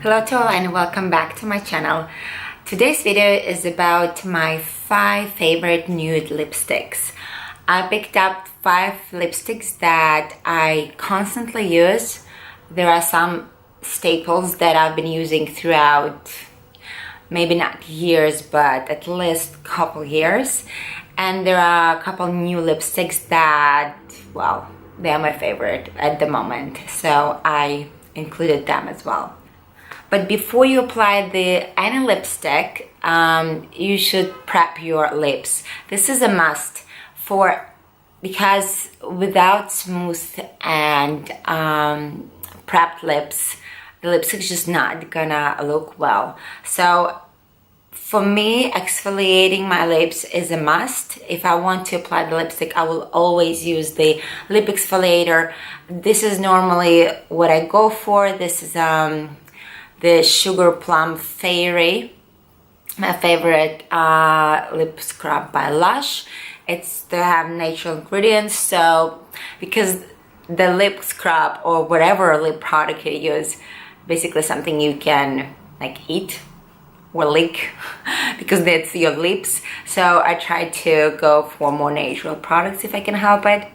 Hello to all and welcome back to my channel. Today's video is about my 5 favorite nude lipsticks. I picked up 5 lipsticks that I constantly use. There are some staples that I've been using throughout, maybe not years, but at least a couple years. And there are a couple new lipsticks that, well, they are my favorite at the moment. So I included them as well. But before you apply any lipstick, you should prep your lips. This is a must because without smooth and prepped lips, the lipstick's just not gonna look well. So for me, exfoliating my lips is a must. If I want to apply the lipstick, I will always use the lip exfoliator. This is normally what I go for. This is the Sugar Plum Airy, my favorite lip scrub by Lush. They have natural ingredients, so because the lip scrub or whatever lip product you use, basically something you can like eat or lick because that's your lips. So I try to go for more natural products if I can help it.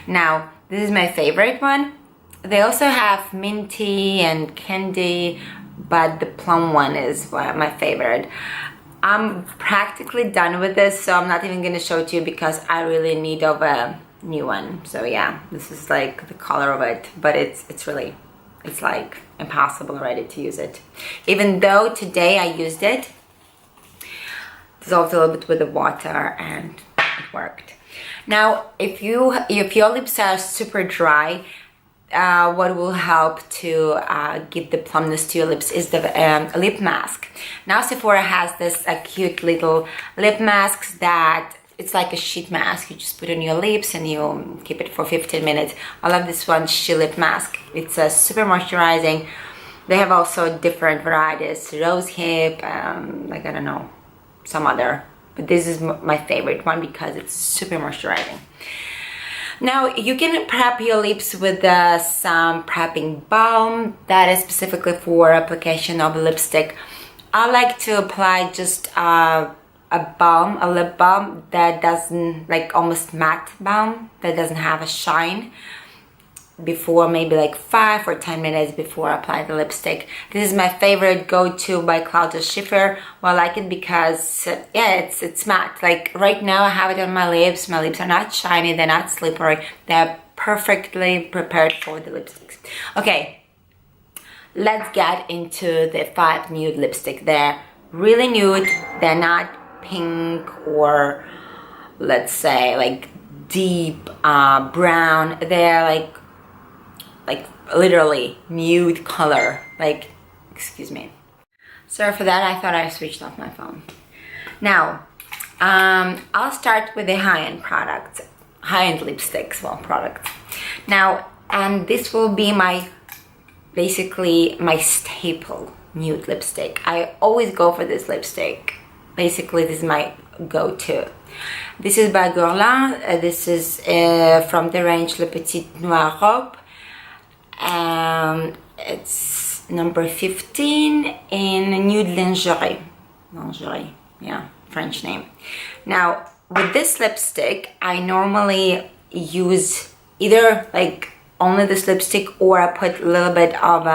Now, this is my favorite one. They also have minty and candy, but the plum one is my favorite. I'm practically done with this, so I'm not even gonna show it to you because I really need of a new one. So yeah, this is like the color of it, but it's like impossible already to use it. Even though today I used it, dissolved a little bit with the water and it worked. Now, if your lips are super dry, what will help to give the plumpness to your lips is the lip mask. Now Sephora has this cute little lip masks that it's like a sheet mask. You just put on your lips and you keep it for 15 minutes. I love this one, Shea lip mask. It's super moisturizing. They have also different varieties, rose hip, like I don't know, some other. But this is my favorite one because it's super moisturizing. Now you can prep your lips with some prepping balm that is specifically for application of lipstick. I like to apply just a lip balm that doesn't, like almost matte balm, that doesn't have a shine, before maybe like 5 or 10 minutes before I apply the lipstick. This is my favorite go-to by Claudia Schiffer. Well, I like it because yeah, it's matte. Like right now I have it on my lips. My lips are not shiny, they're not slippery, they're perfectly prepared for the lipsticks. Okay, let's get into the 5 nude lipstick. They're really nude, they're not pink or let's say like deep brown. They're like literally nude color, like, excuse me, sorry for that, I thought I switched off my phone. Now I'll start with the high-end products, high-end lipsticks, well, products. Now, and this will be basically my staple nude lipstick. I always go for this lipstick. Basically this is my go-to. This is by Guerlain. This is from the range Le Petite Noire Robe. It's number 15 in Nude Lingerie. Lingerie, yeah, French name. Now, with this lipstick, I normally use either like only this lipstick, or I put a little bit of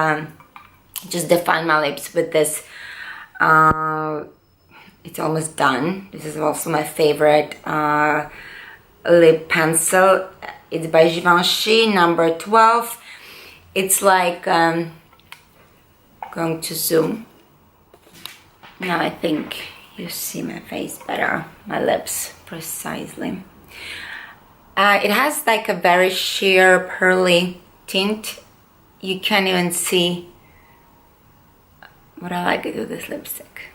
just define my lips with this. It's almost done. This is also my favorite lip pencil. It's by Givenchy, number 12. It's like, going to zoom. Now I think you see my face better, my lips precisely. It has like a very sheer pearly tint. You can't even see what I like to do with this lipstick.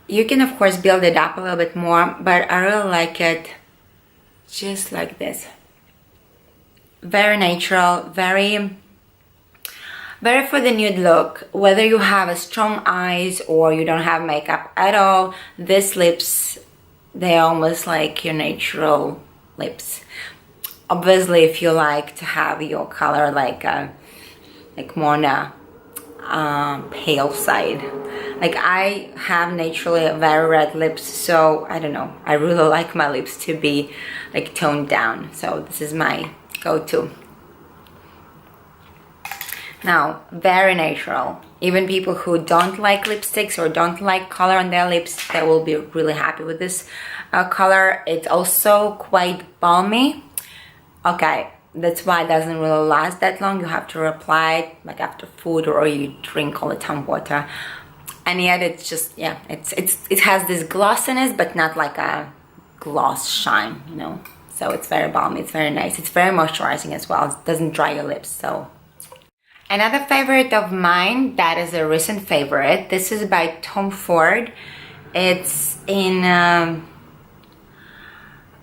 You can of course build it up a little bit more, but I really like it just like this. Very natural, very Better for the nude look, whether you have a strong eyes or you don't have makeup at all. These lips, they're almost like your natural lips. Obviously, if you like to have your color like more on a pale side. Like I have naturally very red lips, so I don't know, I really like my lips to be like toned down, so this is my go-to. Now, very natural. Even people who don't like lipsticks or don't like color on their lips, they will be really happy with this color. It's also quite balmy. Okay, that's why it doesn't really last that long. You have to apply it like after food or you drink all the time water. And yet it's just, yeah, it has this glossiness, but not like a gloss shine, you know. So it's very balmy, it's very nice. It's very moisturizing as well. It doesn't dry your lips, so. Another favorite of mine, that is a recent favorite. This is by Tom Ford. It's in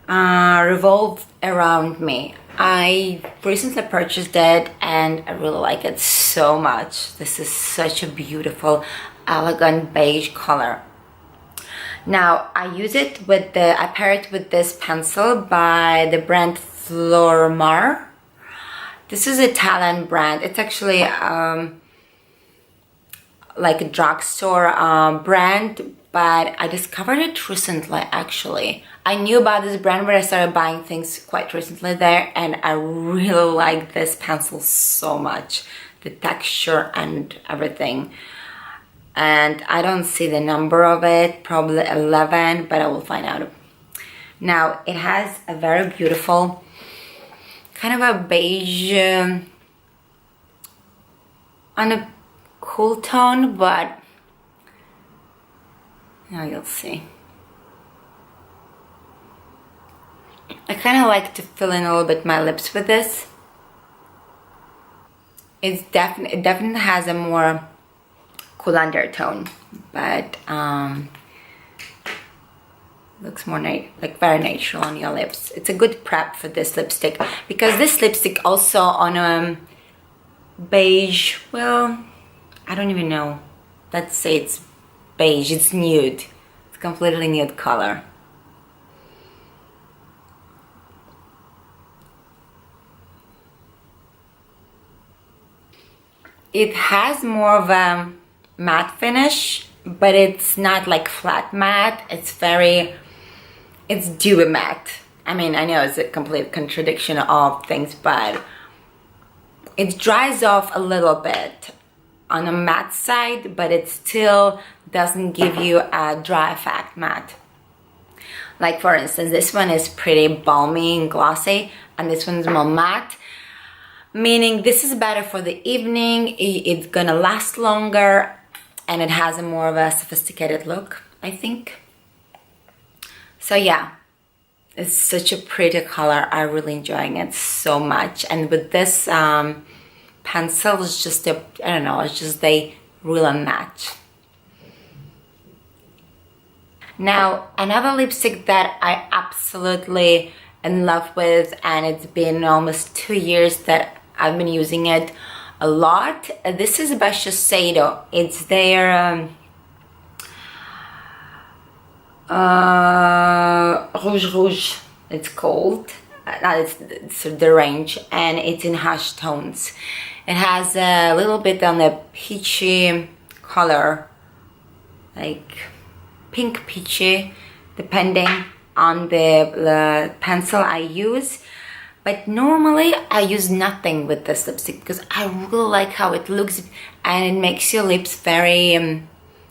Revolve Around Me. I recently purchased it and I really like it so much. This is such a beautiful, elegant beige color. Now I use it with I pair it with this pencil by the brand Flormar. This is an Italian brand. It's actually like a drugstore brand, but I discovered it recently actually. I knew about this brand when I started buying things quite recently there, and I really like this pencil so much. The texture and everything. And I don't see the number of it, probably 11, but I will find out. Now, it has a very beautiful kind of a beige on a cool tone, but now you'll see. I kind of like to fill in a little bit my lips with this. It definitely has a more cool undertone, but looks more like very natural on your lips. It's a good prep for this lipstick, because this lipstick also on a beige, well, I don't even know, let's say it's beige, it's nude, it's completely nude color. It has more of a matte finish, but it's not like flat matte. It's dewy matte. I mean, I know it's a complete contradiction of things, but it dries off a little bit on a matte side, but it still doesn't give you a dry effect matte. Like for instance, this one is pretty balmy and glossy, and this one's more matte. Meaning this is better for the evening, it's gonna last longer, and it has a more of a sophisticated look, I think. So yeah, it's such a pretty color. I'm really enjoying it so much. And with this pencil, it's just I don't know, it's just they really match. Now, another lipstick that I absolutely in love with, and it's been almost 2 years that I've been using it a lot. This is by Shiseido. It's their Rouge, it's called. It's the range, and it's in Hush tones. It has a little bit on the peachy color, like pink peachy, depending on the pencil I use. But normally I use nothing with this lipstick because I really like how it looks, and it makes your lips very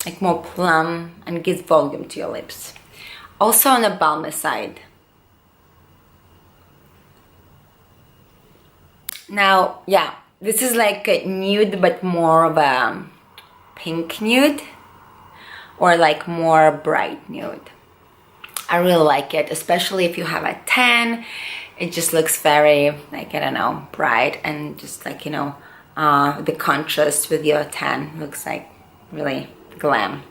like more plum and gives volume to your lips. Also on the balmy side. Now, yeah, this is like a nude, but more of a pink nude, or like more bright nude. I really like it, especially if you have a tan. It just looks very, like, I don't know, bright, and just like, you know, the contrast with your tan looks like really glam.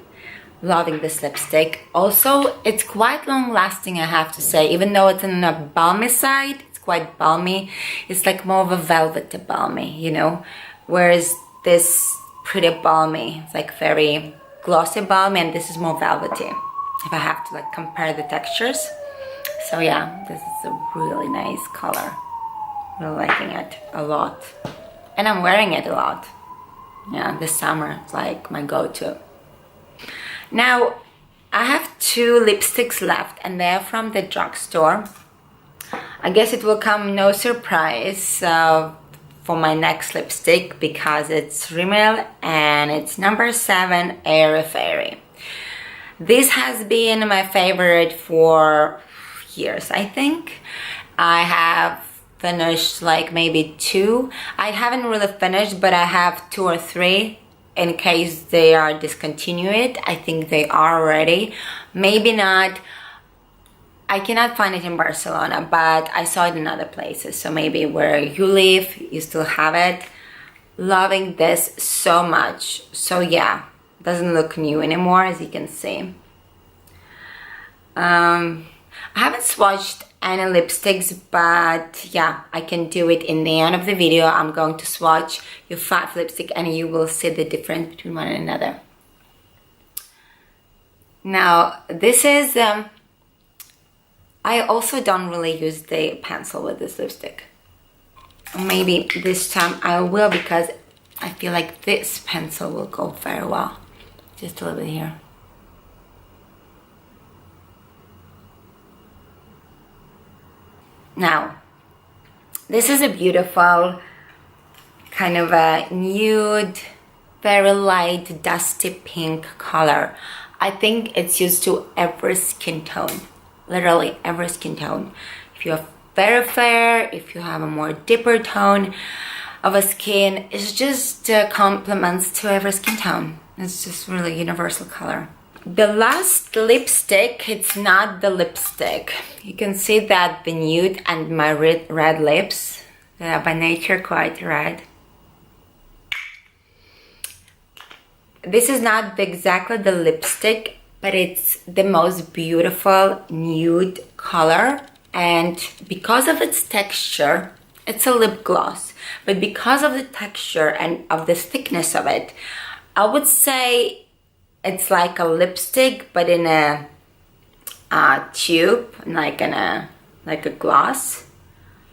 Loving this lipstick. Also, it's quite long lasting, I have to say. Even though it's on a balmy side, it's quite balmy. It's like more of a velvety balmy, you know. Whereas this pretty balmy. It's like very glossy balmy, and this is more velvety, if I have to like compare the textures. So yeah, this is a really nice color. Really liking it a lot. And I'm wearing it a lot. Yeah, this summer it's like my go-to. Now, I have 2 lipsticks left, and they're from the drugstore. I guess it will come no surprise for my next lipstick, because it's Rimmel and it's number 7 Airy. This has been my favorite for years, I think. I have finished like maybe 2. I haven't really finished, but I have 2 or 3 in case they are discontinued. I think they are already. Maybe not. I cannot find it in Barcelona, but I saw it in other places. So maybe where you live, you still have it. Loving this so much. So yeah, doesn't look new anymore, as you can see. I haven't swatched any lipsticks, but yeah, I can do it in the end of the video. I'm going to swatch your 5 lipstick and you will see the difference between one another. Now, this is... I also don't really use the pencil with this lipstick. Maybe this time I will, because I feel like this pencil will go very well. Just a little bit here. Now, this is a beautiful kind of a nude, very light, dusty pink color. I think it's used to every skin tone. Literally every skin tone. If you have very fair, if you have a more deeper tone of a skin, it's just complements to every skin tone. It's just really universal color. The last lipstick, it's not the lipstick. You can see that the nude and my red lips, they are by nature quite red. This is not exactly the lipstick, but it's the most beautiful nude color, and because of its texture, it's a lip gloss, but because of the texture and of the thickness of it, I would say it's like a lipstick, but in a tube, like a gloss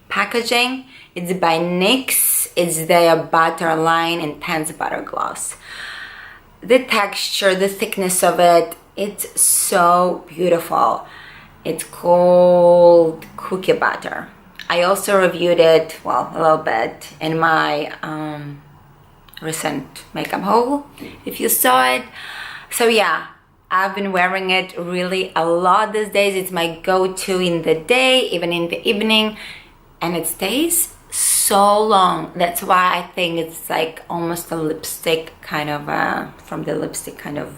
packaging. It's by NYX. It's their Butter Line Intense Butter Gloss. The texture, the thickness of it, it's so beautiful. It's called Cookie Butter. I also reviewed it, well, a little bit in my recent makeup haul, if you saw it. So yeah, I've been wearing it really a lot these days. It's my go-to in the day, even in the evening, and it stays so long. That's why I think it's like almost a lipstick kind of from the lipstick kind of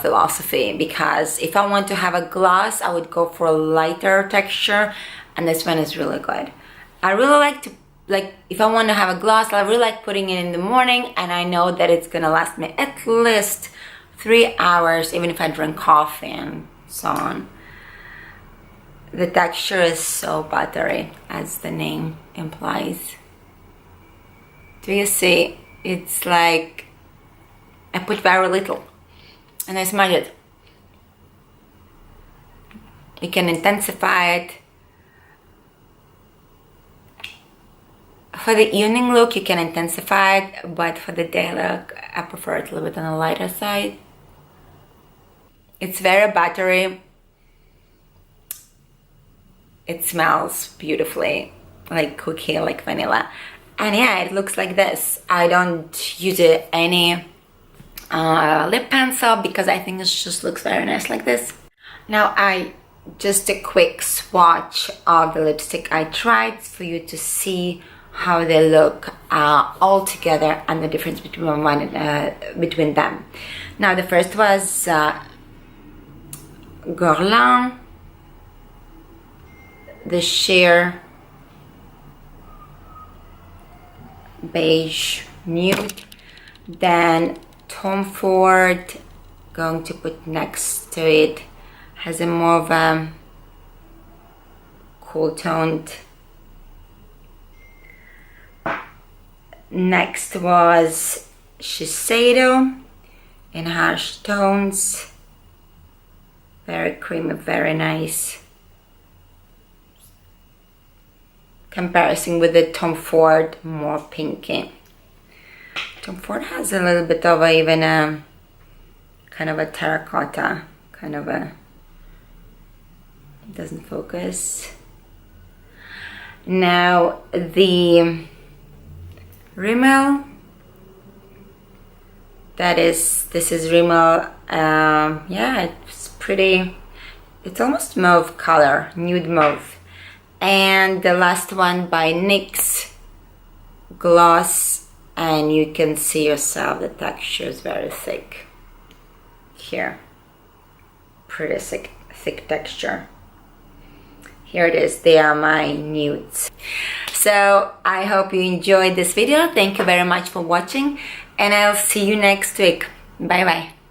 philosophy, because if I want to have a gloss, I would go for a lighter texture, and this one is really good. I really like to, if I want to have a gloss, I really like putting it in the morning, and I know that it's gonna last me at least 3 hours, even if I drink coffee and so on. The texture is so buttery, as the name implies. Do you see? It's like I put very little and I smudge it. You can intensify it. For the evening look, you can intensify it, but for the day look, I prefer it a little bit on the lighter side. It's very buttery. It smells beautifully, like cookie, like vanilla. And yeah, it looks like this. I don't use any lip pencil, because I think it just looks very nice like this. Now, just a quick swatch of the lipstick I tried for you to see how they look all together and the difference between them. Now, the first was Guerlain, the Shea Beige Nude. Then Tom Ford, going to put next to it, has a more of a cool toned Next was Shiseido in harsh tones. Very creamy, very nice. Comparison with the Tom Ford, more pinky. Tom Ford has a little bit of even a kind of a terracotta, kind of a, it doesn't focus. Now the Rimmel, this is Rimmel. Yeah, it's pretty, it's almost mauve color, nude mauve. And the last one by NYX, gloss, and you can see yourself the texture is very thick here, pretty thick texture. Here it is, they are my nudes. So I hope you enjoyed this video. Thank you very much for watching, and I'll see you next week. Bye bye.